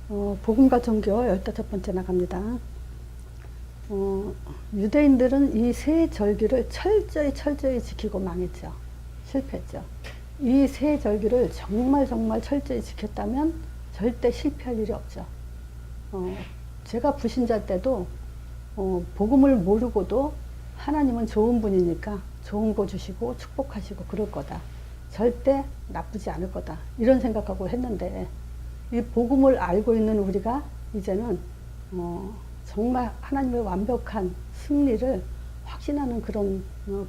복음과 종교 15번째 나갑니다. 유대인들은 이 세 절기를 철저히 지키고 망했죠. 실패했죠. 이 세 절기를 정말 철저히 지켰다면 절대 실패할 일이 없죠. 제가 불신자 때도 복음을 모르고도 하나님은 좋은 분이니까 좋은 거 주시고 축복하시고 그럴 거다. 절대 나쁘지 않을 거다. 이런 생각하고 했는데 이 복음을 알고 있는 우리가 이제는 정말 하나님의 완벽한 승리를 확신하는 그런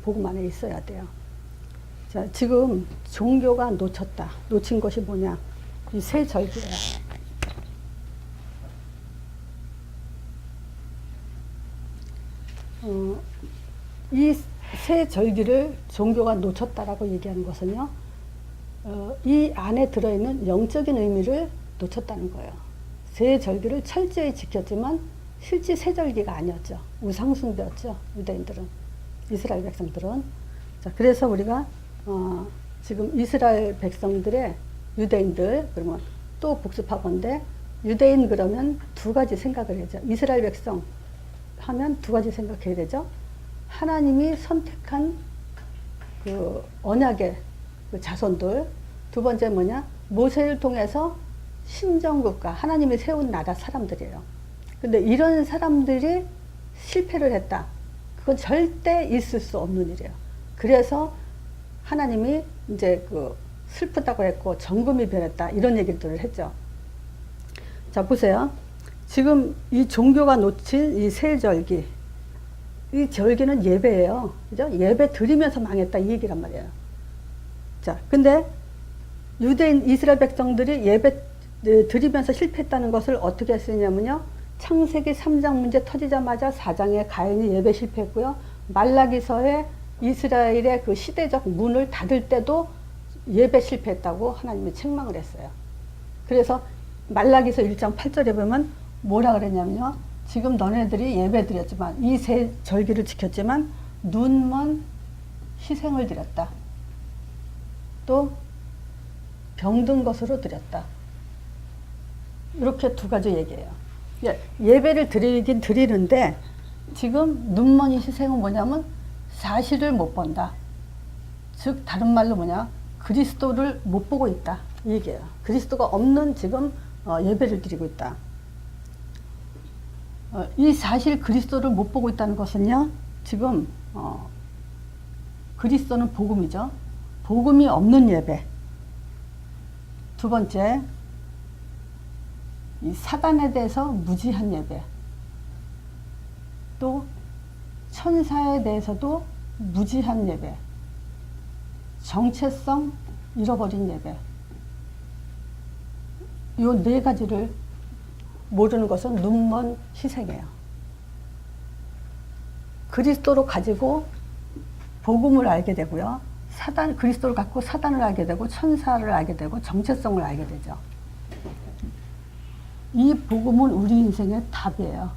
복음 안에 있어야 돼요. 자, 지금 종교가 놓친 것이 뭐냐? 이 세 절기예요. 이 세 절기를 종교가 놓쳤다라고 얘기하는 것은요, 이 안에 들어있는 영적인 의미를 놓쳤다는 거예요. 세 절기를 철저히 지켰지만 실제 세 절기가 아니었죠. 우상숭배였죠. 유대인들은, 이스라엘 백성들은. 자, 그래서 우리가 지금 이스라엘 백성들의 유대인들 그러면 또 복습하건대 유대인 그러면 두 가지 생각을 해야죠. 이스라엘 백성 하면 두 가지 생각해야 되죠. 하나님이 선택한 그 언약의 그 자손들. 두 번째 뭐냐? 모세를 통해서 신정국가, 하나님이 세운 나라 사람들이에요. 근데 이런 사람들이 실패를 했다. 그건 절대 있을 수 없는 일이에요. 그래서 하나님이 이제 그 슬프다고 했고 정금이 변했다. 이런 얘기들을 했죠. 자, 보세요. 지금 이 종교가 놓친 이 세 절기. 이 절기는 예배예요. 그죠? 예배 드리면서 망했다. 이 얘기란 말이에요. 자, 근데 유대인 이스라엘 백성들이 예배 드리면서 실패했다는 것을 어떻게 쓰냐면요. 창세기 3장 문제 터지자마자 4장에 가인이 예배 실패했고요. 말라기서에 이스라엘의 그 시대적 문을 닫을 때도 예배 실패했다고 하나님이 책망을 했어요. 그래서 말라기서 1장 8절에 보면 뭐라 그랬냐면요. 지금 너네들이 예배 드렸지만 이 세 절기를 지켰지만 눈먼 희생을 드렸다. 또 병든 것으로 드렸다. 이렇게 두 가지 얘기예요. 예배를 드리긴 드리는데 지금 눈먼 희생은 뭐냐면 사실을 못 본다. 즉 다른 말로 뭐냐? 그리스도를 못 보고 있다. 이 얘기예요. 그리스도가 없는 지금 예배를 드리고 있다. 이 사실 그리스도를 못 보고 있다는 것은요. 지금 그리스도는 복음이죠. 복음이 없는 예배. 두 번째, 이 사단에 대해서 무지한 예배. 또 천사에 대해서도 무지한 예배. 정체성 잃어버린 예배. 이 네 가지를 모르는 것은 눈먼 희생이에요. 그리스도로 가지고 복음을 알게 되고요. 그리스도를 갖고 사단을 알게 되고 천사를 알게 되고 정체성을 알게 되죠. 이 복음은 우리 인생의 답이에요.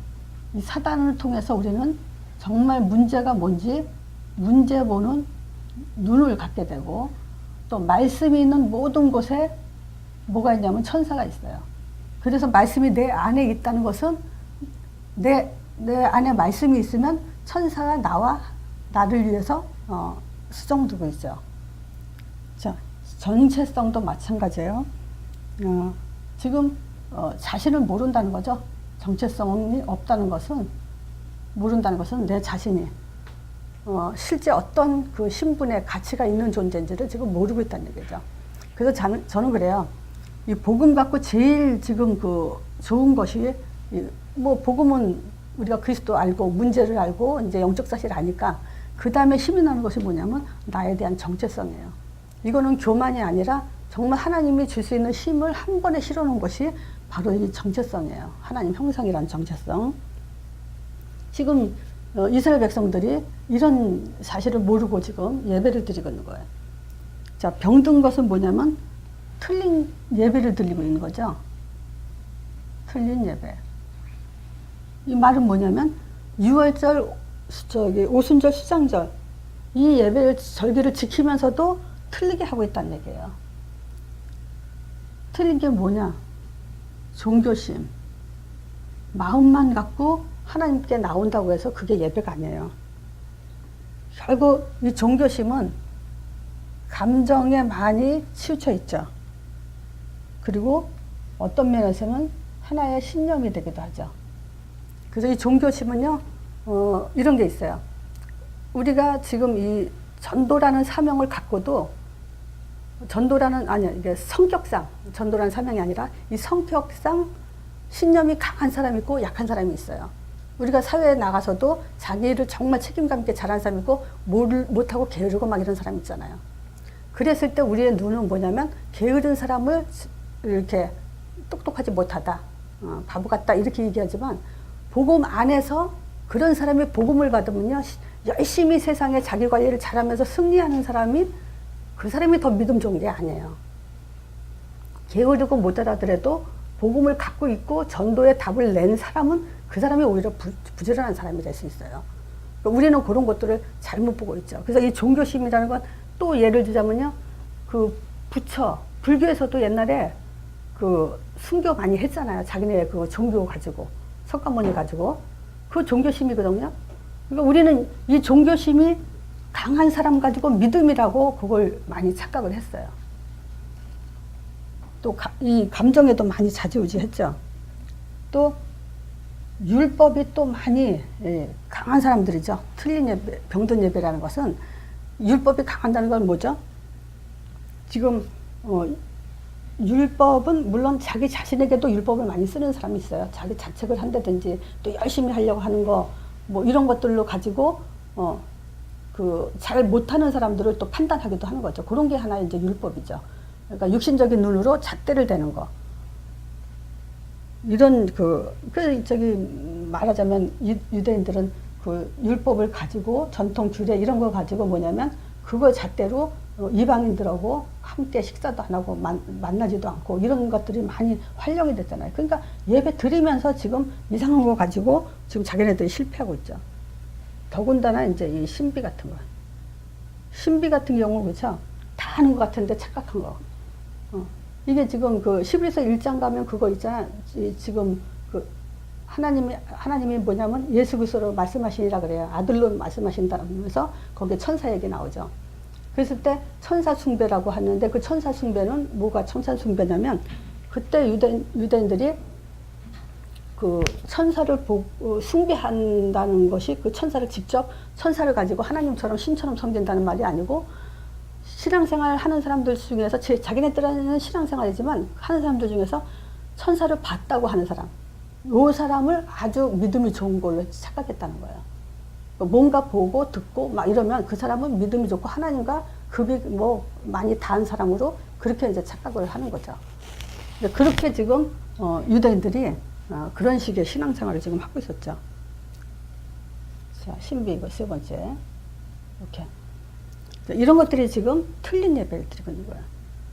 이 사단을 통해서 우리는 정말 문제가 뭔지 문제 보는 눈을 갖게 되고 또 말씀이 있는 모든 곳에 뭐가 있냐면 천사가 있어요. 그래서 말씀이 내 안에 있다는 것은 내 안에 말씀이 있으면 천사가 나를 위해서 수정두고 있죠. 자, 정체성도 마찬가지예요. 지금 자신을 모른다는 거죠. 정체성이 없다는 것은 모른다는 것은 내 자신이 실제 어떤 그 신분의 가치가 있는 존재인지를 지금 모르고 있다는 얘기죠. 그래서 저는 그래요. 이 복음 갖고 제일 지금 그 좋은 것이 뭐 복음은 우리가 그리스도 알고 문제를 알고 이제 영적 사실을 아니까 그 다음에 힘이 나는 것이 뭐냐면 나에 대한 정체성이에요. 이거는 교만이 아니라 정말 하나님이 줄 수 있는 힘을 한 번에 실어놓은 것이 바로 이 정체성이에요. 하나님 형상이라는 정체성. 지금 이스라엘 백성들이 이런 사실을 모르고 지금 예배를 드리고 있는 거예요. 자, 병든 것은 뭐냐면 틀린 예배를 드리고 있는 거죠. 틀린 예배. 이 말은 뭐냐면 6월절, 오순절, 수장절 이 예배를 절기를 지키면서도 틀리게 하고 있다는 얘기예요. 틀린 게 뭐냐? 종교심, 마음만 갖고 하나님께 나온다고 해서 그게 예배가 아니에요. 결국 이 종교심은 감정에 많이 치우쳐 있죠. 그리고 어떤 면에서는 하나의 신념이 되기도 하죠. 그래서 이 종교심은요, 이런 게 있어요. 우리가 지금 이 전도라는 사명을 갖고도 이게 성격상, 전도라는 사명이 아니라 이 성격상 신념이 강한 사람이 있고 약한 사람이 있어요. 우리가 사회에 나가서도 자기 일을 정말 책임감 있게 잘하는 사람이 있고 못하고 게으르고 막 이런 사람이 있잖아요. 그랬을 때 우리의 눈은 뭐냐면 게으른 사람을 이렇게 똑똑하지 못하다, 바보 같다 이렇게 얘기하지만 복음 안에서 그런 사람이 복음을 받으면요, 열심히 세상에 자기 관리를 잘하면서 승리하는 사람이 그 사람이 더 믿음 좋은 게 아니에요. 게으르고 못 알아들어도 복음을 갖고 있고 전도의 답을 낸 사람은 그 사람이 오히려 부지런한 사람이 될 수 있어요. 그러니까 우리는 그런 것들을 잘못 보고 있죠. 그래서 이 종교심이라는 건 또 예를 들자면요, 그 불교에서도 옛날에 그 순교 많이 했잖아요. 자기네 그 종교 가지고, 석가모니 가지고. 그 종교심이거든요. 그러니까 우리는 이 종교심이 강한 사람 가지고 믿음이라고 그걸 많이 착각을 했어요. 또 이 감정에도 많이 좌지우지했죠. 또 율법이 또 많이 강한 사람들이죠. 틀린 예배, 병든 예배라는 것은 율법이 강한다는 건 뭐죠? 지금 율법은 물론 자기 자신에게도 율법을 많이 쓰는 사람이 있어요. 자기 자책을 한다든지 또 열심히 하려고 하는 거 뭐 이런 것들로 가지고 그 잘 못하는 사람들을 또 판단하기도 하는 거죠. 그런 게 하나의 이제 율법이죠. 그러니까 육신적인 눈으로 잣대를 대는 거. 이런 말하자면 유대인들은 그 율법을 가지고 전통 규례 이런 거 가지고 뭐냐면 그거 잣대로 이방인들하고 함께 식사도 안 하고 만나지도 않고 이런 것들이 많이 활용이 됐잖아요. 그러니까 예배 드리면서 지금 이상한 거 가지고 지금 자기네들이 실패하고 있죠. 더군다나 이제 이 신비 같은 거. 신비 같은 경우 그렇죠. 다 하는 것 같은데 착각한 거. 이게 지금 그 11서 1장 가면 그거 있잖아. 지금 그 하나님이 뭐냐면 예수 그리스도로 말씀하시니라 그래요. 아들로 말씀하신다면서 거기에 천사 얘기 나오죠. 그랬을 때 천사 숭배라고 하는데 그 천사 숭배는 뭐가 천사 숭배냐면 그때 유대인들이 그 천사를 숭배한다는 것이 그 천사를 직접 천사를 가지고 하나님처럼 신처럼 섬긴다는 말이 아니고 신앙생활 하는 사람들 중에서 자기네들은 신앙생활이지만 하는 사람들 중에서 천사를 봤다고 하는 사람, 이 사람을 아주 믿음이 좋은 걸로 착각했다는 거예요. 뭔가 보고 듣고 막 이러면 그 사람은 믿음이 좋고 하나님과 급이 뭐 많이 닿은 사람으로 그렇게 이제 착각을 하는 거죠. 그렇게 지금 유대인들이 그런 식의 신앙생활을 지금 하고 있었죠. 자, 신비 이거 세 번째. 이렇게. 이런 것들이 지금 틀린 예배를 드리고 있는 거예요.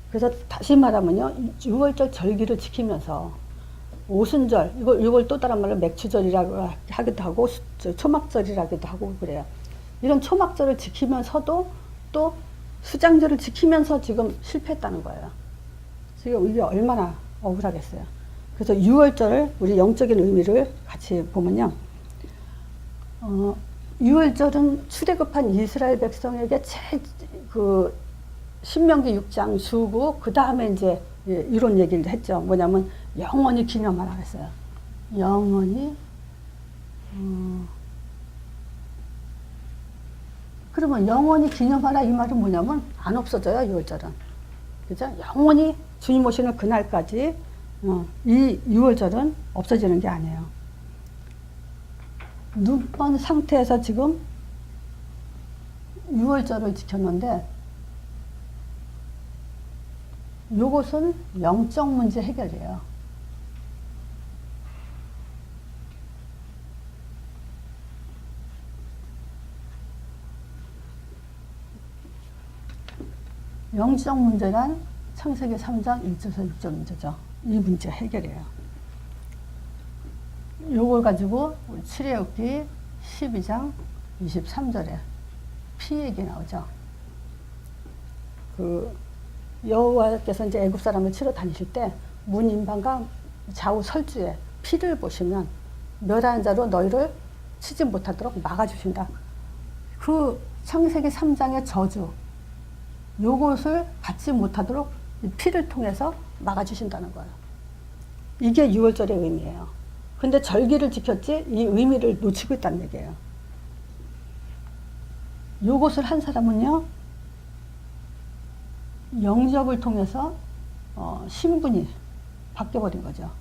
그래서 다시 말하면요, 6월절 절기를 지키면서 오순절, 이걸 또 다른 말로 맥추절이라고 하기도 하고, 초막절이라기도 하고 그래요. 이런 초막절을 지키면서도 또 수장절을 지키면서 지금 실패했다는 거예요. 지금 이게 얼마나 억울하겠어요. 그래서 6월절을 우리 영적인 의미를 같이 보면요. 6월절은 출애굽한 이스라엘 백성에게 신명기 6장 주고 그 다음에 이제 이런 얘기를 했죠. 뭐냐면 영원히 기념하라 했어요. 영원히 그러면 영원히 기념하라 이 말은 뭐냐면 안 없어져요. 6월절은. 그죠? 영원히 주님 오시는 그날까지 이 6월절은 없어지는 게 아니에요. 눈먼 상태에서 지금 6월절을 지켰는데 요것은 영적 문제 해결이에요. 영적 문제란 창세기 3장 1절에서 6절 문제죠. 이 문제 해결이에요. 요걸 가지고 출애굽기 12장 23절에 피 얘기 나오죠. 그 여호와께서 이제 애굽 사람을 치러 다니실 때 문인방과 좌우 설주에 피를 보시면 멸하는 자로 너희를 치지 못하도록 막아주신다. 그 창세기 3장의 저주, 요것을 받지 못하도록 피를 통해서 막아주신다는 거예요. 이게 6월절의 의미예요. 근데 절기를 지켰지 이 의미를 놓치고 있다는 얘기예요. 요것을 한 사람은요, 영접을 통해서 신분이 바뀌어버린 거죠.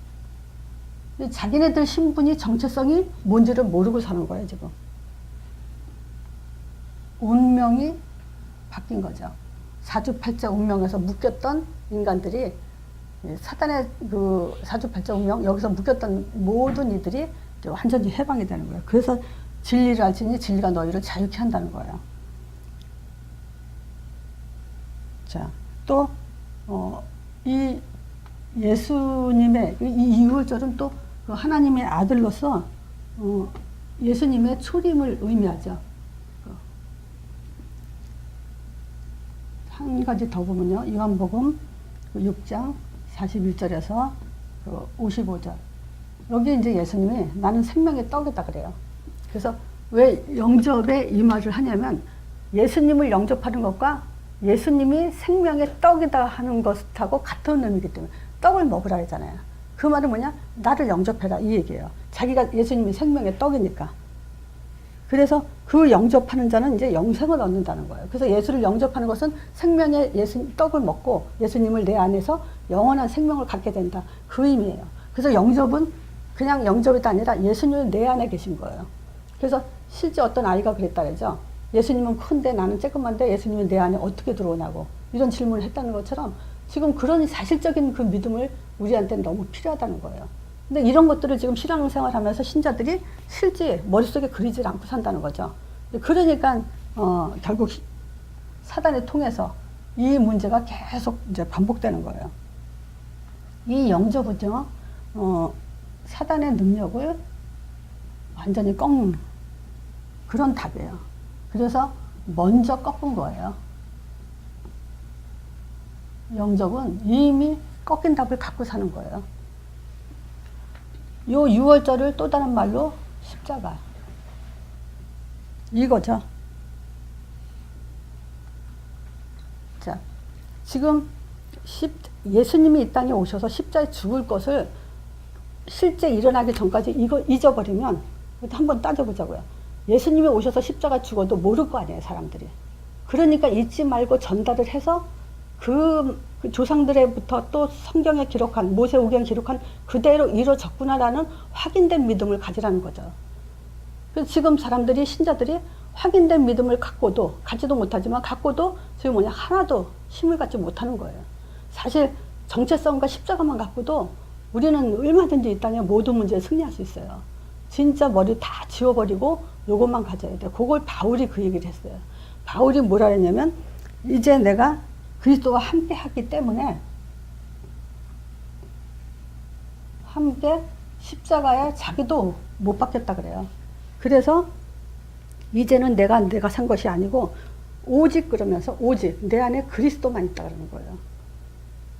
자기네들 신분이 정체성이 뭔지를 모르고 사는 거예요, 지금. 운명이 바뀐 거죠. 사주팔자 운명에서 묶였던 인간들이 사단의 그 사주팔자 운명, 여기서 묶였던 모든 이들이 완전히 해방이 되는 거예요. 그래서 진리를 알지니 진리가 너희를 자유케 한다는 거예요. 자, 또 이 예수님의 이 6월절은 또 그 하나님의 아들로서 예수님의 초림을 의미하죠. 한 가지 더 보면요, 요한복음 6장 41절에서 55절. 여기 이제 예수님이 나는 생명의 떡이다 그래요. 그래서 왜 영접에 이 말을 하냐면 예수님을 영접하는 것과 예수님이 생명의 떡이다 하는 것하고 같은 의미이기 때문에 떡을 먹으라 했잖아요. 그 말은 뭐냐? 나를 영접해라 이 얘기예요. 자기가 예수님이 생명의 떡이니까. 그래서 그 영접하는 자는 이제 영생을 얻는다는 거예요. 그래서 예수를 영접하는 것은 생명의 떡을 먹고 예수님을 내 안에서 영원한 생명을 갖게 된다. 그 의미예요. 그래서 영접은 그냥 영접이 아니라 예수님은 내 안에 계신 거예요. 그래서 실제 어떤 아이가 그랬다 그러죠. 예수님은 큰데 나는 쬐끄만데 예수님은 내 안에 어떻게 들어오냐고 이런 질문을 했다는 것처럼 지금 그런 사실적인 그 믿음을 우리한테 너무 필요하다는 거예요. 근데 이런 것들을 지금 신앙생활 하면서 신자들이 실제 머릿속에 그리질 않고 산다는 거죠. 그러니까 결국 사단을 통해서 이 문제가 계속 이제 반복되는 거예요. 이 영접은요, 사단의 능력을 완전히 꺾는 그런 답이에요. 그래서 먼저 꺾은 거예요. 영접은 이미 꺾인 답을 갖고 사는 거예요. 요 6월절을 또 다른 말로 십자가. 이거죠. 자, 지금 예수님이 이 땅에 오셔서 십자가에 죽을 것을 실제 일어나기 전까지 이거 잊어버리면 한번 따져보자고요. 예수님이 오셔서 십자가 죽어도 모를 거 아니에요, 사람들이. 그러니까 잊지 말고 전달을 해서 그 조상들의부터 또 성경에 기록한, 모세오경에 기록한 그대로 이루어졌구나라는 확인된 믿음을 가지라는 거죠. 그래서 지금 사람들이, 신자들이 확인된 믿음을 갖고도, 갖지도 못하지만 갖고도 지금 뭐냐, 하나도 힘을 갖지 못하는 거예요. 사실 정체성과 십자가만 갖고도 우리는 얼마든지 이 땅의 모든 문제에 승리할 수 있어요. 진짜 머리 다 지워버리고 요것만 가져야 돼요. 그걸 바울이 그 얘기를 했어요. 바울이 뭐라 했냐면, 이제 내가 그리스도와 함께 하기 때문에 함께 십자가에 자기도 못 박혔다 그래요. 그래서 이제는 내가 산 것이 아니고 오직, 그러면서 오직 내 안에 그리스도만 있다 그러는 거예요.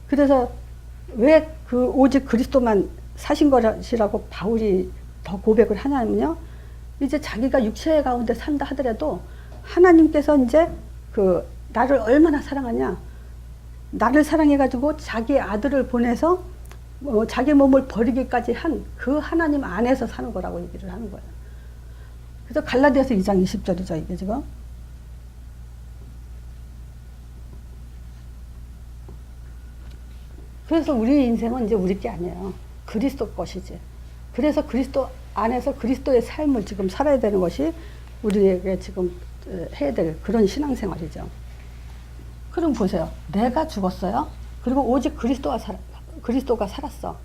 그래서 왜 그 오직 그리스도만 사신 것이라고 바울이 더 고백을 하냐면요, 이제 자기가 육체 가운데 산다 하더라도 하나님께서 이제 그 나를 얼마나 사랑하냐, 나를 사랑해가지고 자기 아들을 보내서 자기 몸을 버리기까지 한 그 하나님 안에서 사는 거라고 얘기를 하는 거예요. 그래서 갈라디아서 2장 20절이죠, 이게 지금. 그래서 우리 인생은 이제 우리 게 아니에요. 그리스도 것이지. 그래서 그리스도 안에서 그리스도의 삶을 지금 살아야 되는 것이 우리에게 지금 해야 될 그런 신앙생활이죠. 그럼 보세요. 내가 죽었어요. 그리고 오직 그리스도가 살았어.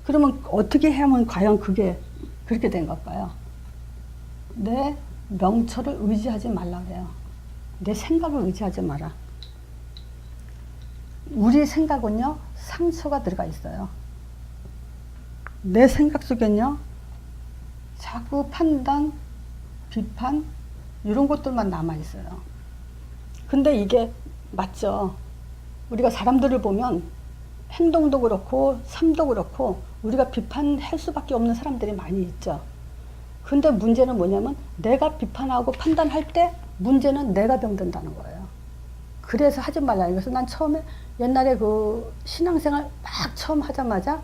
그러면 어떻게 하면 과연 그게 그렇게 된 걸까요? 내 명철을 의지하지 말라 그래요. 내 생각을 의지하지 마라. 우리 생각은요, 상처가 들어가 있어요. 내 생각 속엔요, 자꾸 판단, 비판, 이런 것들만 남아있어요. 근데 이게 맞죠. 우리가 사람들을 보면 행동도 그렇고 삶도 그렇고 우리가 비판할 수밖에 없는 사람들이 많이 있죠. 근데 문제는 뭐냐면 내가 비판하고 판단할 때 문제는 내가 병든다는 거예요. 그래서 하지 말라는 거예요. 그래서 난 처음에 옛날에 그 신앙생활 막 처음 하자마자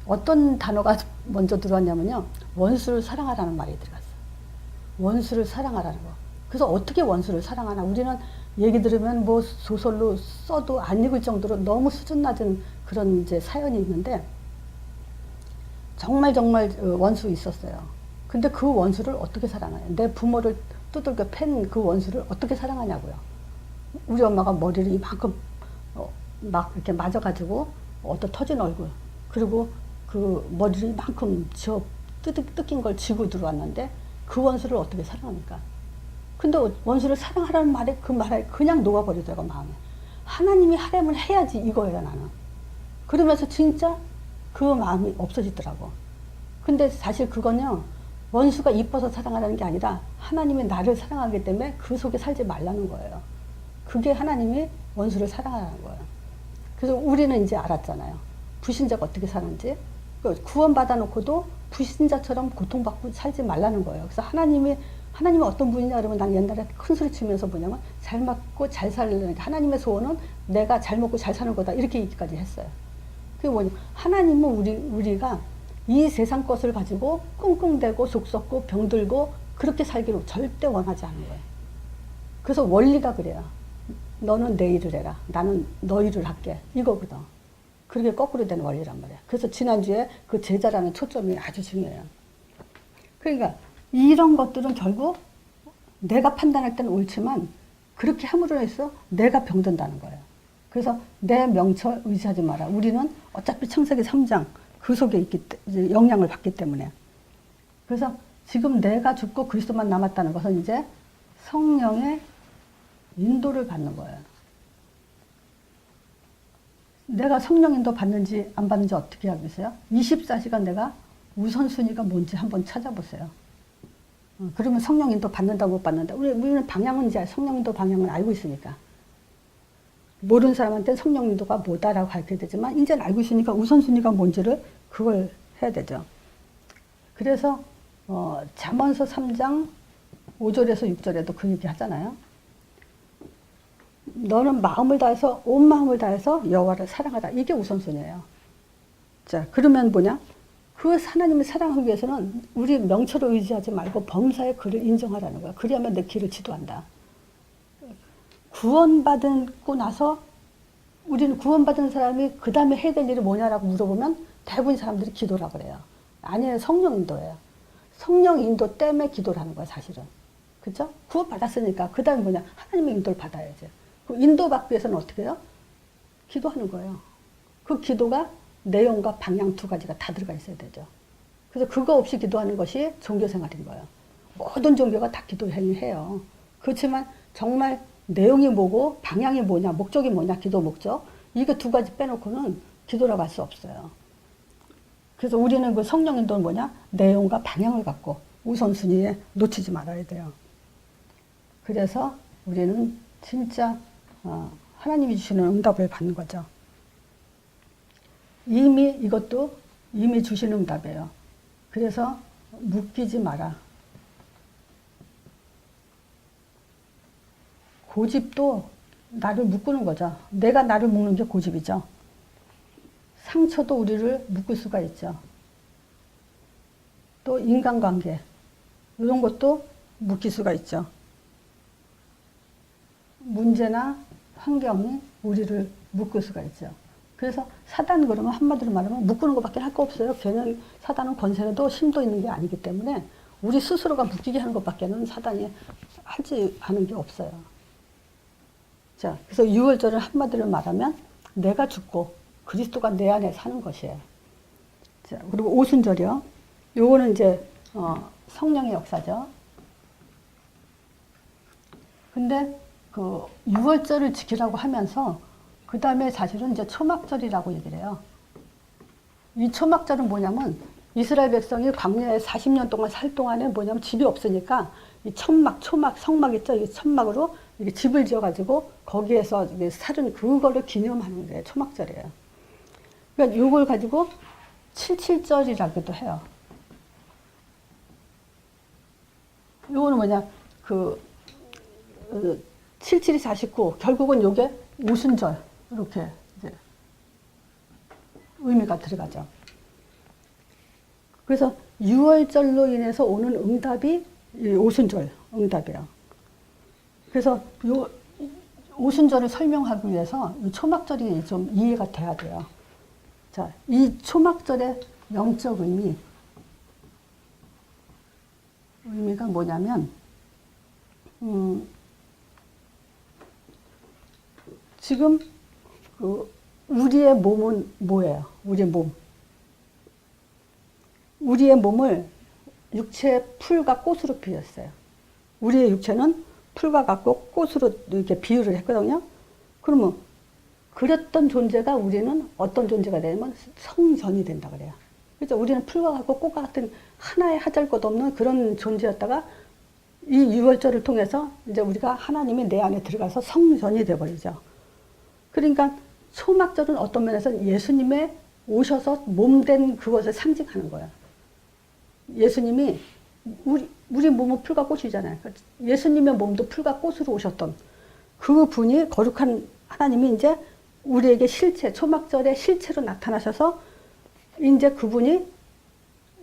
어떤 단어가 먼저 들어왔냐면요. 원수를 사랑하라는 말이 들어갔어요. 원수를 사랑하라는 거. 그래서 어떻게 원수를 사랑하나. 우리는 얘기 들으면 뭐 소설로 써도 안 읽을 정도로 너무 수준 낮은 그런 이제 사연이 있는데 정말 원수 있었어요. 근데 그 원수를 어떻게 사랑해요? 내 부모를 두들겨 팬 그 원수를 어떻게 사랑하냐고요. 우리 엄마가 머리를 이만큼 막 이렇게 맞아가지고 어떤 터진 얼굴 그리고 그 머리를 이만큼 뜯긴 걸 쥐고 들어왔는데 그 원수를 어떻게 사랑합니까? 근데 원수를 사랑하라는 말에 그 말에 그냥 녹아버리더라고 마음에. 하나님이 하려면 해야지 이거예요 나는. 그러면서 진짜 그 마음이 없어지더라고. 근데 사실 그건요 원수가 이뻐서 사랑하라는 게 아니라 하나님이 나를 사랑하기 때문에 그 속에 살지 말라는 거예요. 그게 하나님이 원수를 사랑하라는 거예요. 그래서 우리는 이제 알았잖아요. 불신자가 어떻게 사는지. 구원받아 놓고도 불신자처럼 고통받고 살지 말라는 거예요. 그래서 하나님은 어떤 분이냐 그러면 난 옛날에 큰 소리 치면서 뭐냐면 잘 먹고 잘 살려는 하나님의 소원은 내가 잘 먹고 잘 사는 거다 이렇게 얘기까지 했어요. 그게 뭐냐 하나님은 우리가 이 세상 것을 가지고 끙끙대고 속 썩고 병들고 그렇게 살기로 절대 원하지 않는 거예요. 그래서 원리가 그래요. 너는 내 일을 해라. 나는 너 일을 할게. 이거거든. 그렇게 거꾸로 된 원리란 말이야. 그래서 지난주에 그 제자라는 초점이 아주 중요해요. 그러니까 이런 것들은 결국 내가 판단할 때는 옳지만 그렇게 함으로 해서 내가 병든다는 거예요. 그래서 내 명철 의지하지 마라. 우리는 어차피 창세기 3장 그 속에 이제 영향을 받기 때문에. 그래서 지금 내가 죽고 그리스도만 남았다는 것은 이제 성령의 인도를 받는 거예요. 내가 성령 인도 받는지 안 받는지 어떻게 하겠어요? 24시간 내가 우선순위가 뭔지 한번 찾아보세요. 그러면 성령 인도 받는다 못 받는다. 우리는 방향은 이제 성령 인도 방향을 알고 있으니까. 모르는 사람한테는 성령 인도가 뭐다라고 가르쳐야 되지만 이제는 알고 있으니까 우선순위가 뭔지를 그걸 해야 되죠. 그래서 잠언서 3장 5절에서 6절에도 그 얘기 하잖아요. 너는 마음을 다해서 온 마음을 다해서 여호와를 사랑하라. 이게 우선순위예요. 자, 그러면 뭐냐? 그 하나님을 사랑하기 위해서는 우리 명철을 의지하지 말고 범사의 그를 인정하라는 거야. 그래야만 내 길을 지도한다. 구원받고 나서 우리는 구원받은 사람이 그 다음에 해야 될 일이 뭐냐라고 물어보면 대부분 사람들이 기도라고 그래요. 아니에요. 성령 인도예요. 성령 인도 때문에 기도를 하는 거야 사실은. 그렇죠? 구원받았으니까 그 다음에 뭐냐? 하나님의 인도를 받아야지. 그 인도받기 위해서는 어떻게 해요? 기도하는 거예요. 그 기도가 내용과 방향 두 가지가 다 들어가 있어야 되죠. 그래서 그거 없이 기도하는 것이 종교생활인 거예요. 모든 종교가 다 기도해요. 그렇지만 정말 내용이 뭐고 방향이 뭐냐 목적이 뭐냐 기도 목적 이거 두 가지 빼놓고는 기도라고 할 수 없어요. 그래서 우리는 그 성령 인도는 뭐냐? 내용과 방향을 갖고 우선순위에 놓치지 말아야 돼요. 그래서 우리는 진짜 하나님이 주시는 응답을 받는 거죠. 이것도 이미 주시는 응답이에요. 그래서 묶이지 마라. 고집도 나를 묶는 거죠. 내가 나를 묶는 게 고집이죠. 상처도 우리를 묶을 수가 있죠. 또 인간관계 이런 것도 묶일 수가 있죠. 문제나 환경이 우리를 묶을 수가 있죠. 그래서 사단 그러면 한마디로 말하면 묶는 것밖에 할 거 없어요. 걔는 사단은 권세도 힘도 있는 게 아니기 때문에 우리 스스로가 묶이게 하는 것밖에는 사단이 하지 않은 게 없어요. 자, 그래서 6월절을 한마디로 말하면 내가 죽고 그리스도가 내 안에 사는 것이에요. 자, 그리고 오순절이요. 요거는 이제 성령의 역사죠. 근데 그 6월절을 지키라고 하면서 그 다음에 사실은 이제 초막절이라고 얘기를 해요. 이 초막절은 뭐냐면 이스라엘 백성이 광야에 40년 동안 살 동안에 뭐냐면 집이 없으니까 이 초막, 성막 있죠? 이 천막으로 이렇게 집을 지어가지고 거기에서 살은 그거를 기념하는 게 초막절이에요. 그러니까 요걸 가지고 칠칠절이라고도 해요. 요거는 뭐냐, 그, 77이 49, 결국은 요게 오순절, 이렇게 이제 의미가 들어가죠. 그래서 6월절로 인해서 오는 응답이 이 오순절 응답이에요. 그래서 요 오순절을 설명하기 위해서 이 초막절이 좀 이해가 돼야 돼요. 자, 이 초막절의 영적 의미가 뭐냐면, 지금 그 우리의 몸은 뭐예요? 우리의 몸. 우리의 몸을 육체의 풀과 꽃으로 비웠어요. 우리의 육체는 풀과 같고 꽃으로 이렇게 비유를 했거든요. 그러면 그랬던 존재가 우리는 어떤 존재가 되냐면 성전이 된다 그래요. 그렇죠? 우리는 풀과 같고 꽃과 같은 하나의 하잘것없는 그런 존재였다가 이 유월절을 통해서 이제 우리가 하나님이 내 안에 들어가서 성전이 되어버리죠. 그러니까 초막절은 어떤 면에서 예수님의 오셔서 몸된 그것을 상징하는 거예요. 예수님이 우리 몸은 풀과 꽃이잖아요. 예수님의 몸도 풀과 꽃으로 오셨던 그 분이 거룩한 하나님이 이제 우리에게 실체, 초막절의 실체로 나타나셔서 이제 그분이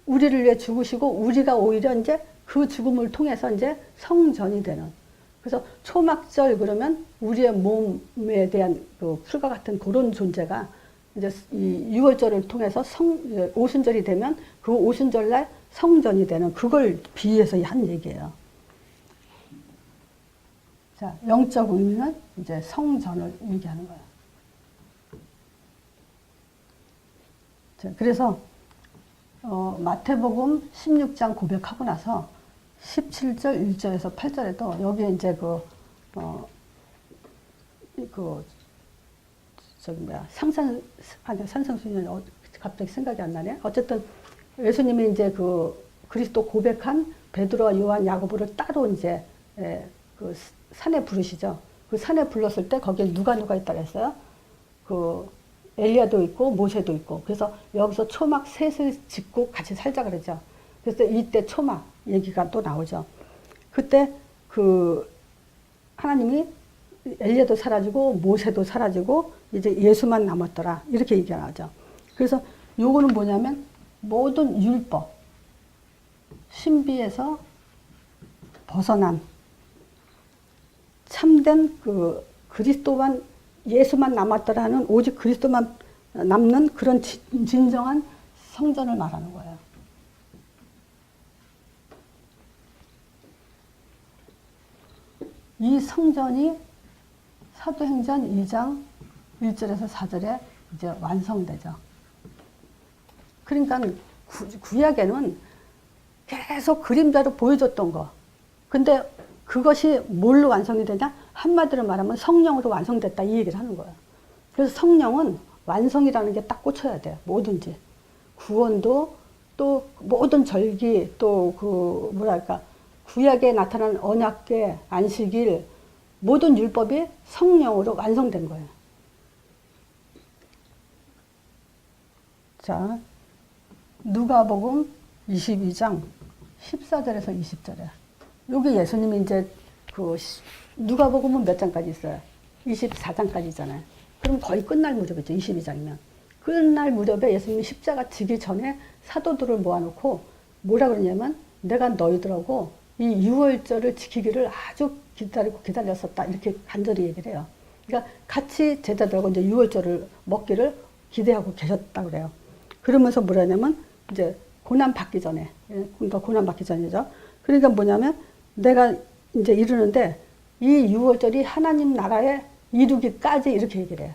우리를 위해 죽으시고 우리가 오히려 이제 그 죽음을 통해서 이제 성전이 되는. 그래서 초막절 그러면 우리의 몸에 대한 그 풀과 같은 그런 존재가 이제 이 유월절을 통해서 오순절이 되면 그 오순절날 성전이 되는 그걸 비유해서 한 얘기예요. 자, 영적 의미는 이제 성전을 얘기하는 거예요. 자, 그래서 마태복음 16장 고백하고 나서 17절 1절에서 8절에도 여기에 이제 산성수녀 갑자기 생각이 안 나네. 어쨌든 예수님이 이제 그 그리스도 고백한 베드로와 요한, 야고보를 따로 이제 그 산에 부르시죠. 그 산에 불렀을 때 거기에 누가 있다 그랬어요? 그 엘리야도 있고 모세도 있고. 그래서 여기서 초막 셋을 짓고 같이 살자 그러죠. 그래서 이때 초막 얘기가 또 나오죠. 그때 그 하나님이 엘리야도 사라지고 모세도 사라지고 이제 예수만 남았더라. 이렇게 얘기가 나오죠. 그래서 요거는 뭐냐면 모든 율법, 신비에서 벗어난 참된 그 그리스도만 예수만 남았더라는 오직 그리스도만 남는 그런 진정한 성전을 말하는 거예요. 이 성전이 사도행전 2장 1절에서 4절에 이제 완성되죠. 그러니까 구약에는 계속 그림자로 보여줬던 거. 근데 그것이 뭘로 완성이 되냐? 한마디로 말하면 성령으로 완성됐다 이 얘기를 하는 거예요. 그래서 성령은 완성이라는 게 딱 꽂혀야 돼요. 뭐든지. 구원도 또 모든 절기 또 그 뭐랄까 구약에 나타난 언약궤, 안식일 모든 율법이 성령으로 완성된 거예요. 자, 누가복음 22장 14절에서 20절에 여기 예수님이 이제 그 누가복음은 몇 장까지 있어요? 24장까지 있잖아요. 그럼 거의 끝날 무렵이죠. 22장이면. 끝날 무렵에 예수님이 십자가 지기 전에 사도들을 모아놓고 뭐라 그러냐면 내가 너희들하고 이 유월절을 지키기를 아주 기다렸었다. 이렇게 간절히 얘기를 해요. 그러니까 같이 제자들하고 이제 유월절을 먹기를 기대하고 계셨다 그래요. 그러면서 뭐라냐면 이제 고난 받기 전에, 그러니까 고난 받기 전이죠. 그러니까 뭐냐면 내가 이제 이르는데 이 유월절이 하나님 나라에 이루기까지 이렇게 얘기를 해요.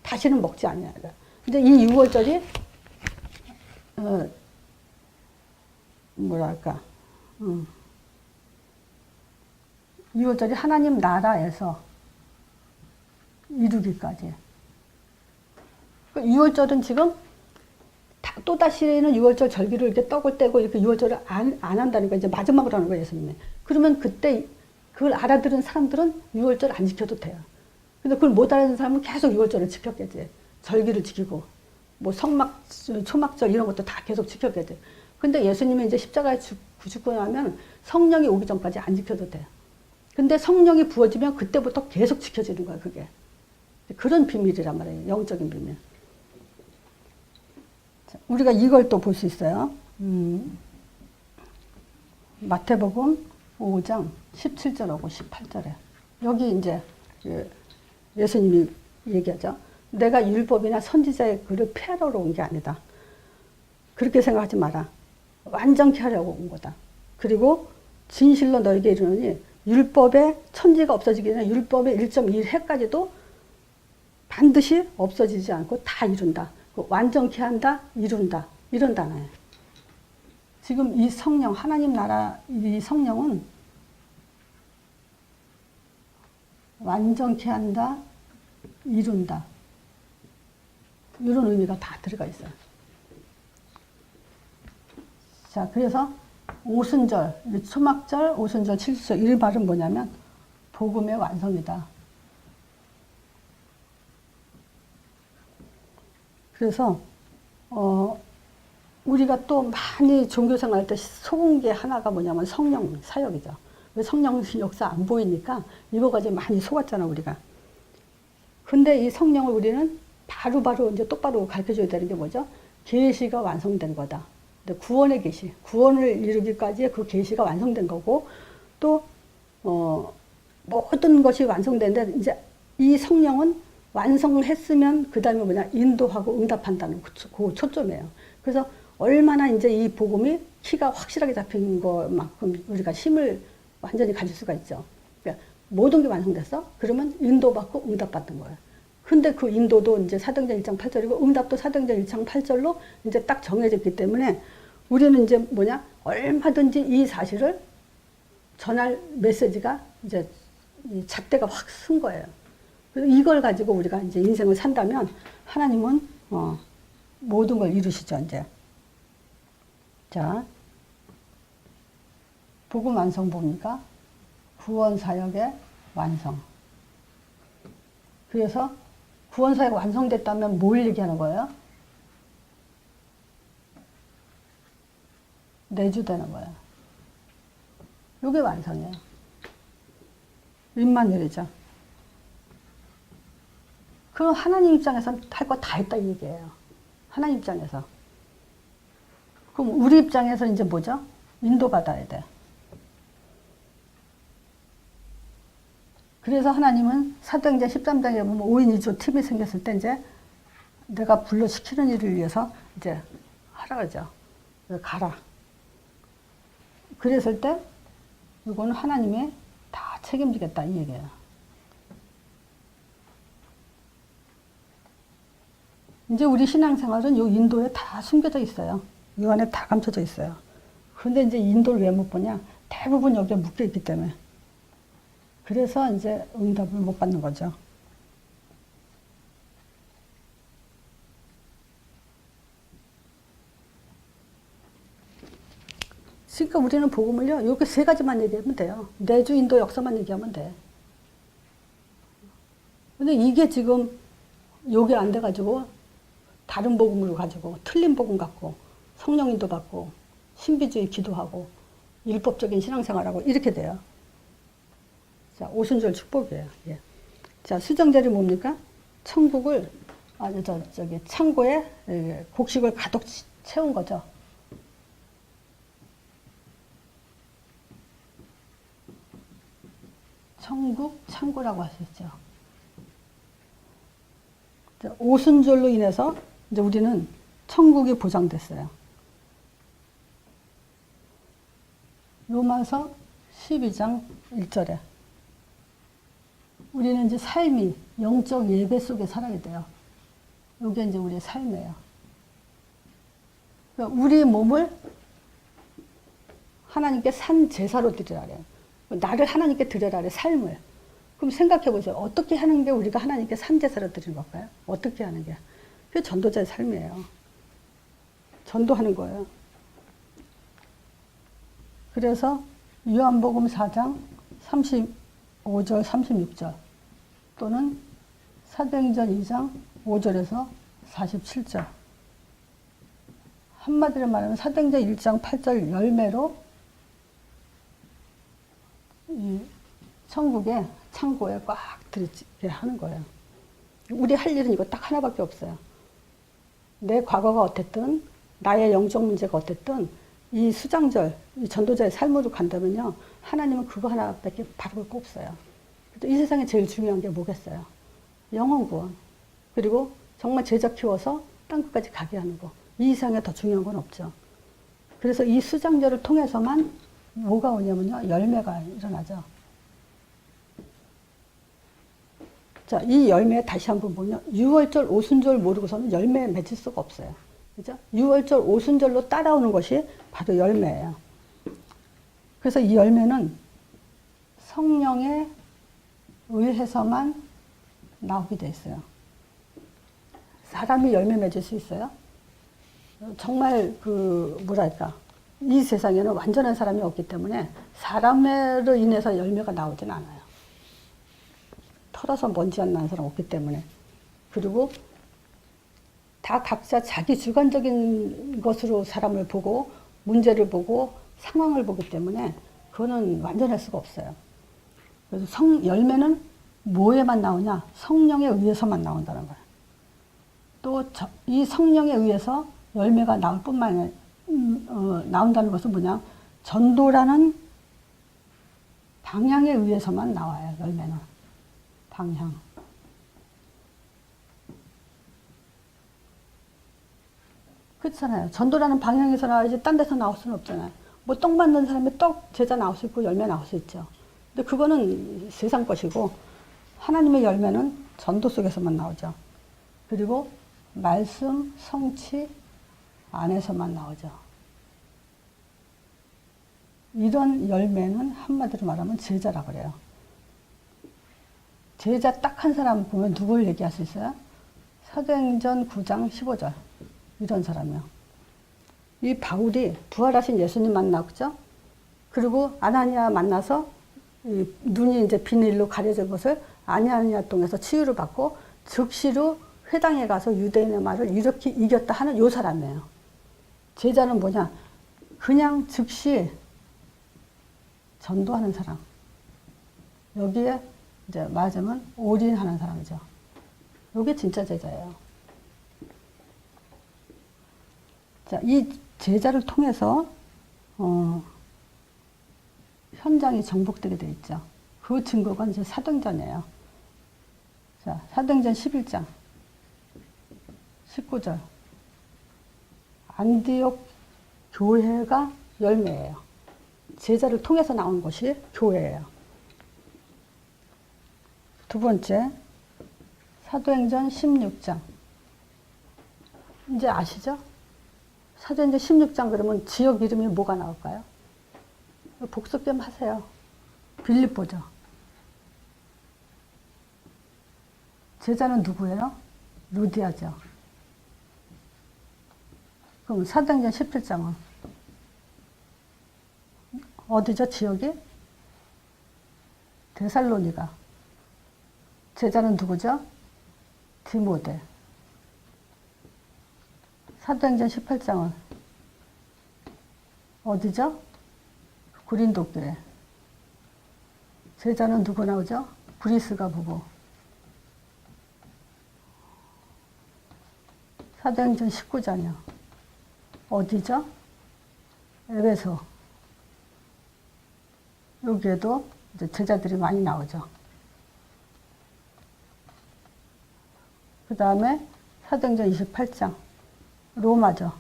다시는 먹지 않냐. 근데 이 유월절이 뭐랄까 유월절이 하나님 나라에서 이루기까지. 유월절은 지금 또 다시는 유월절 절기를 이렇게 떡을 떼고 이렇게 유월절을 안 한다니까 이제 마지막으로 하는 거예요, 예수님이. 그러면 그때 그걸 알아들은 사람들은 유월절 안 지켜도 돼요. 근데 그걸 못 알아듣는 사람은 계속 유월절을 지켰겠지. 절기를 지키고. 뭐 성막, 초막절 이런 것도 다 계속 지켜야 돼. 근데 예수님이 이제 십자가에 죽고 나면 성령이 오기 전까지 안 지켜도 돼. 근데 성령이 부어지면 그때부터 계속 지켜지는 거야, 그게. 그런 비밀이란 말이에요. 영적인 비밀. 자, 우리가 이걸 또 볼 수 있어요. 마태복음 5장 17절하고 18절에. 여기 이제 예수님이 얘기하죠. 내가 율법이나 선지자의 글을 폐하러 온 게 아니다. 그렇게 생각하지 마라. 완전케 하려고 온 거다. 그리고 진실로 너에게 이르노니 율법의 천지가 없어지기 전에 율법의 1.1해까지도 반드시 없어지지 않고 다 이룬다. 완전케 한다, 이룬다. 이런 단어예요. 지금 이 성령, 하나님 나라 이 성령은 완전케 한다, 이룬다. 이런 의미가 다 들어가 있어요. 자, 그래서 오순절, 초막절, 오순절, 칠수절 이 말은 뭐냐면 복음의 완성이다. 그래서 우리가 또 많이 종교생활 때 속은 게 하나가 뭐냐면 성령 사역이죠. 왜 성령 역사 안 보이니까 이거 가지고 많이 속았잖아, 우리가. 근데 이 성령을 우리는 바로바로 이제 똑바로 가르쳐줘야 되는 게 뭐죠? 계시가 완성된 거다. 구원의 계시, 구원을 이루기까지의 그 계시가 완성된 거고, 또 모든 것이 완성되는데 이제 이 성령은 완성했으면 그 다음에 뭐냐 인도하고 응답한다는 그 초점이에요. 그래서 얼마나 이제 이 복음이 키가 확실하게 잡힌 것만큼 우리가 힘을 완전히 가질 수가 있죠. 그러니까 모든 게 완성됐어? 그러면 인도받고 응답받는 거예요. 근데 그 인도도 이제 사도행전 1장 8절이고 응답도 사도행전 1장 8절로 이제 딱 정해졌기 때문에 우리는 이제 뭐냐 얼마든지 이 사실을 전할 메시지가 이제 잣대가 확 쓴 거예요. 그래서 이걸 가지고 우리가 이제 인생을 산다면 하나님은 모든 걸 이루시죠, 이제. 자, 복음 완성 뭡니까? 구원 사역의 완성. 그래서 구원 사역 완성됐다면 뭘 얘기하는 거예요? 내주되는 거예요. 이게 완성이에요. 윗마늘이죠. 그럼 하나님 입장에서는 할 거 다 했다 이 얘기예요. 하나님 입장에서. 그럼 우리 입장에서 이제 뭐죠? 인도받아야 돼. 그래서 하나님은 사도행전 13장에 보면 5인 1조 팀이 생겼을 때 이제 내가 불러시키는 일을 위해서 이제 하라 그러죠. 가라. 그랬을 때 이거는 하나님이 다 책임지겠다 이 얘기예요. 이제 우리 신앙생활은 이 인도에 다 숨겨져 있어요. 이 안에 다 감춰져 있어요. 그런데 이제 인도를 왜 못 보냐? 대부분 여기에 묶여 있기 때문에. 그래서 이제 응답을 못 받는 거죠. 그러니까 우리는 복음을요, 이렇게 세 가지만 얘기하면 돼요. 내주 인도 역사만 얘기하면 돼. 근데 이게 지금 요게 안 돼가지고 다른 복음으로 가지고 틀린 복음 갖고 성령 인도 받고 신비주의 기도하고 율법적인 신앙생활하고 이렇게 돼요. 자, 오순절 축복이에요. 예. 자, 수정절이 뭡니까? 천국을 창고에 곡식을 가득 채운 거죠. 천국 창고라고 할 수 있죠. 오순절로 인해서 이제 우리는 천국이 보장됐어요. 로마서 12장 1절에 우리는 이제 삶이 영적 예배 속에 살아야 돼요. 이게 이제 우리의 삶이에요. 그러니까 우리 몸을 하나님께 산 제사로 드리라 그래요. 나를 하나님께 드려라 그래, 삶을. 그럼 생각해 보세요. 어떻게 하는 게 우리가 하나님께 산 제사로 드리는 걸까요? 어떻게 하는 게? 그게 전도자의 삶이에요. 전도하는 거예요. 그래서 요한복음 4장 35절, 36절 또는 사도행전 2장 5절에서 47절 한마디로 말하면 사도행전 1장 8절 열매로 이 천국의 창고에 꽉 들이게 하는 거예요. 우리 할 일은 이거 딱 하나밖에 없어요. 내 과거가 어땠든 나의 영적 문제가 어땠든 이 수장절, 이 전도자의 삶으로 간다면요. 하나님은 그거 하나밖에 바라볼 거 없어요. 이 세상에 제일 중요한 게 뭐겠어요? 영혼 구원. 그리고 정말 제자 키워서 땅끝까지 가게 하는 거. 이 이상에 더 중요한 건 없죠. 그래서 이 수장절을 통해서만 뭐가 오냐면요. 열매가 일어나죠. 자, 이 열매 다시 한번 보면 6월절, 오순절 모르고서는 열매 맺을 수가 없어요. 그죠? 6월절, 오순절로 따라오는 것이 바로 열매예요. 그래서 이 열매는 성령에 의해서만 나오게 돼 있어요. 사람이 열매 맺을 수 있어요? 정말 뭐랄까 이 세상에는 완전한 사람이 없기 때문에 사람으로 인해서 열매가 나오진 않아요. 털어서 먼지 안 나는 사람 없기 때문에. 그리고 다 각자 자기 주관적인 것으로 사람을 보고 문제를 보고 상황을 보기 때문에 그거는 완전할 수가 없어요. 그래서 열매는 뭐에만 나오냐? 성령에 의해서만 나온다는 거예요. 또 이 성령에 의해서 열매가 나올 뿐만 아니라 나온다는 것은 뭐냐? 전도라는 방향에 의해서만 나와요. 열매는. 방향. 그렇잖아요. 전도라는 방향에서 나와야지 딴 데서 나올 수는 없잖아요. 뭐 떡 만든 사람이 떡 제자 나올 수 있고 열매 나올 수 있죠. 근데 그거는 세상 것이고 하나님의 열매는 전도 속에서만 나오죠. 그리고 말씀, 성취 안에서만 나오죠. 이런 열매는 한마디로 말하면 제자라고 그래요. 제자 딱 한 사람 보면 누굴 얘기할 수 있어요? 사도행전 9장 15절. 이런 사람이요. 이 바울이 부활하신 예수님 만났죠? 그리고 아나니아 만나서 눈이 이제 비닐로 가려진 것을 아나니아 동에서 치유를 받고 즉시로 회당에 가서 유대인의 말을 이렇게 이겼다 하는 요 사람이에요. 제자는 뭐냐? 그냥 즉시 전도하는 사람. 여기에 이제 말하자면 올인하는 사람이죠. 이게 진짜 제자예요. 자, 이 제자를 통해서 현장이 정복되게 돼 있죠. 그 증거가 이제 사도행전이에요. 자, 사도행전 11장 19절. 안디옥 교회가 열매예요. 제자를 통해서 나온 것이 교회예요. 두 번째, 사도행전 16장. 이제 아시죠? 사도행전 16장 그러면 지역 이름이 뭐가 나올까요? 복습 좀 하세요. 빌립보죠. 제자는 누구예요? 루디아죠. 그럼 사도행전 17장은 어디죠? 지역이? 데살로니가. 제자는 누구죠? 디모데. 사도행전 18장은 어디죠? 고린도 교회. 제자는 누구 나오죠? 브리스가 부부. 사도행전 19장이요. 어디죠? 에베소. 여기에도 이제 제자들이 많이 나오죠. 그 다음에 사도행전 28장. 로마죠.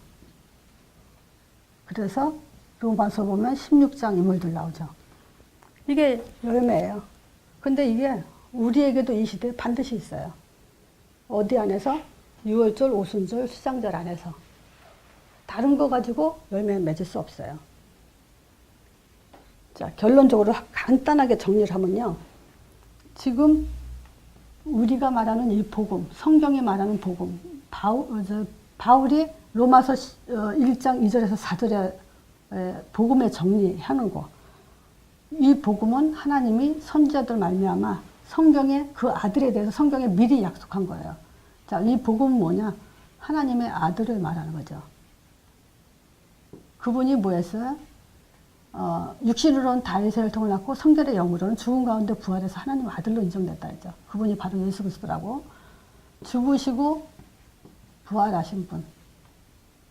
그래서 로마서 보면 16장 인물들 나오죠. 이게 열매예요. 근데 이게 우리에게도 이 시대에 반드시 있어요. 어디 안에서? 6월절, 오순절, 수장절 안에서. 다른 거 가지고 열매 맺을 수 없어요. 자, 결론적으로 간단하게 정리를 하면요. 지금 우리가 말하는 이 복음, 성경이 말하는 복음, 바울이 로마서 1장 2절에서 4절에 복음의 정리하는 거. 이 복음은 하나님이 선지자들 말미암아 성경에 그 아들에 대해서 성경에 미리 약속한 거예요. 자, 이 복음은 뭐냐? 하나님의 아들을 말하는 거죠. 그분이 뭐 했어요? 육신으로는 다윗의 혈통을 낳고 성결의 영으로는 죽은 가운데 부활해서 하나님 아들로 인정됐다 했죠. 그분이 바로 예수 그리스도라고. 죽으시고 부활하신 분.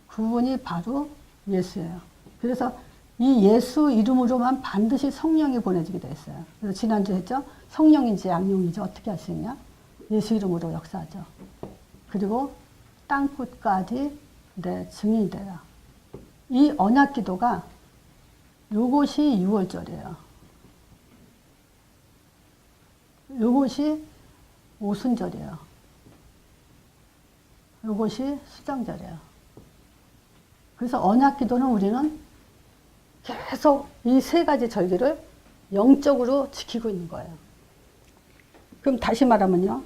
그분이 바로 예수예요. 그래서 이 예수 이름으로만 반드시 성령이 보내지게 돼 있어요. 그래서 지난주에 했죠. 성령인지 양령인지 어떻게 할 수 있냐? 예수 이름으로 역사하죠. 그리고 땅끝까지 내 증인이 되라. 이 언약 기도가 요것이 6월절이에요. 요것이 오순절이에요. 요것이 수장절이에요. 그래서 언약 기도는 우리는 계속 이 세 가지 절기를 영적으로 지키고 있는 거예요. 그럼 다시 말하면요.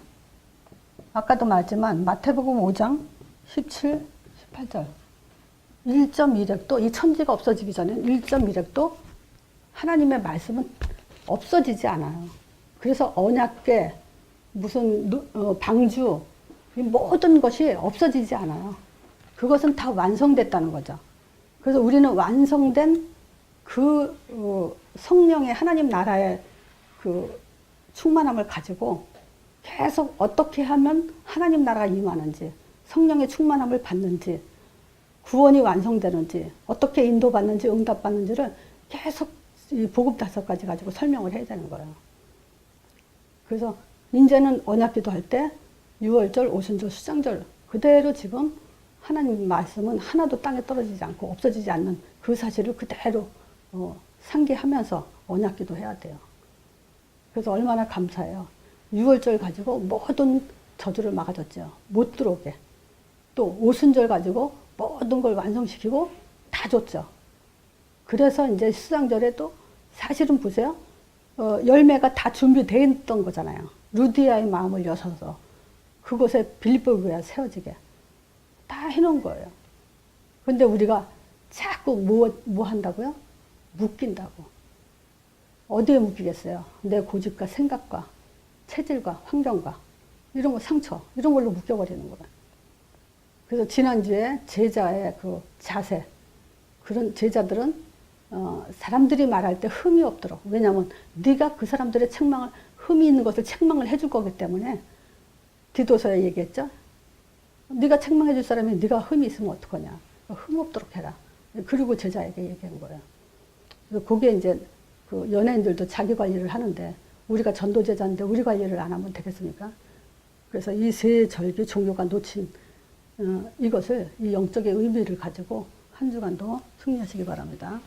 아까도 말했지만 마태복음 5장 17, 18절 1.1획도 이 천지가 없어지기 전에 1.1획도 하나님의 말씀은 없어지지 않아요. 그래서 언약궤, 무슨 방주 이 모든 것이 없어지지 않아요. 그것은 다 완성됐다는 거죠. 그래서 우리는 완성된 그 성령의 하나님 나라의 그 충만함을 가지고 계속 어떻게 하면 하나님 나라가 임하는지, 성령의 충만함을 받는지, 구원이 완성되는지, 어떻게 인도받는지, 응답받는지를 계속 이 복음 5가지 가지고 설명을 해야 되는 거예요. 그래서 이제는 언약기도 할 때 6월절, 오순절, 수장절 그대로 지금 하나님 말씀은 하나도 땅에 떨어지지 않고 없어지지 않는 그 사실을 그대로 상기하면서 언약기도 해야 돼요. 그래서 얼마나 감사해요. 6월절 가지고 모든 저주를 막아줬죠. 못 들어오게. 또 오순절 가지고 모든 걸 완성시키고 다 줬죠. 그래서 이제 수장절에도 사실은 보세요. 열매가 다 준비되어 있던 거잖아요. 루디아의 마음을 여셔서 그곳에 빌립보 교회가 세워지게 다 해놓은 거예요. 근데 우리가 자꾸 뭐 한다고요? 묶인다고. 어디에 묶이겠어요? 내 고집과 생각과 체질과 환경과 이런 거 상처 이런 걸로 묶여버리는 거예요. 그래서 지난주에 제자의 그 자세 그런 제자들은 사람들이 말할 때 흠이 없도록 왜냐하면 네가 그 사람들의 책망을 흠이 있는 것을 책망을 해줄 거기 때문에 디도서에 얘기했죠. 네가 책망해 줄 사람이 네가 흠이 있으면 어떡하냐. 흠 없도록 해라. 그리고 제자에게 얘기한 거예요. 그래서 그게 이제 그 연예인들도 자기 관리를 하는데 우리가 전도제자인데 우리 관리를 안 하면 되겠습니까? 그래서 이 세 절기 종교가 놓친 이것을 이 영적의 의미를 가지고 한 주간도 승리하시기 바랍니다.